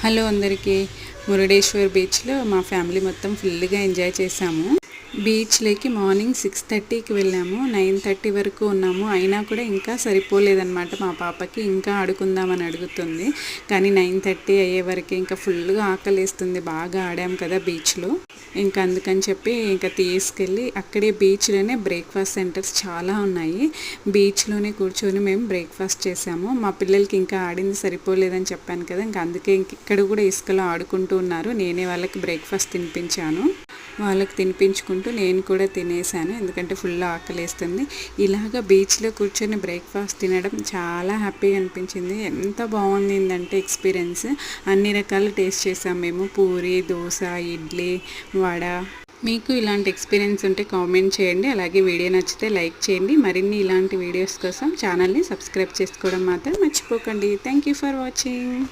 Hello అందరికీ. మురుడేశ్వర్ బీచ్లో మా ఫ్యామిలీ మొత్తం ఫుల్గా ఎంజాయ్ చేసాము. బీచ్లోకి మార్నింగ్ 6:30కి వెళ్ళాము. 9:30 వరకు ఉన్నాము. అయినా కూడా ఇంకా సరిపోలేదన్నమాట. మా పాపకి ఇంకా ఆడుకుందామని అడుగుతుంది. కానీ 9:30 అయ్యే వరకు ఇంకా ఫుల్గా ఆకలేస్తుంది. బాగా ఆడాము కదా బీచ్లో. ఇంకా అందుకని చెప్పి ఇంకా తీసుకెళ్ళి అక్కడే బీచ్లోనే బ్రేక్ఫాస్ట్ సెంటర్స్ చాలా ఉన్నాయి. బీచ్లోనే కూర్చొని మేము బ్రేక్ఫాస్ట్ చేసాము. మా పిల్లలకి ఇంకా ఆడింది సరిపోలేదని చెప్పాను కదా, ఇంకా అందుకే ఇక్కడ కూడా ఇసుకలో ఆడుకుంటూ ఉన్నారు. నేనే వాళ్ళకి బ్రేక్ఫాస్ట్ తినిపించాను. వాళ్ళకి తినిపించుకుంటూ నేను కూడా తినేసాను, ఎందుకంటే ఫుల్ ఆకలేస్తుంది. ఇలాగ బీచ్లో కూర్చొని బ్రేక్ఫాస్ట్ తినడం చాలా హ్యాపీగా అనిపించింది. ఎంత బాగుందంటే ఎక్స్పీరియన్స్. అన్ని రకాలు టేస్ట్ చేసాం మేము. పూరి, దోశ, ఇడ్లీ, వడ. మీకు ఇలాంటి ఎక్స్పీరియన్స్ ఉంటే కామెంట్ చేయండి. అలాగే వీడియో నచ్చితే లైక్ చేయండి. మరిన్ని ఇలాంటి వీడియోస్ కోసం ఛానల్ని సబ్స్క్రైబ్ చేసుకోవడం మాత్రం మర్చిపోకండి. Thank you for watching.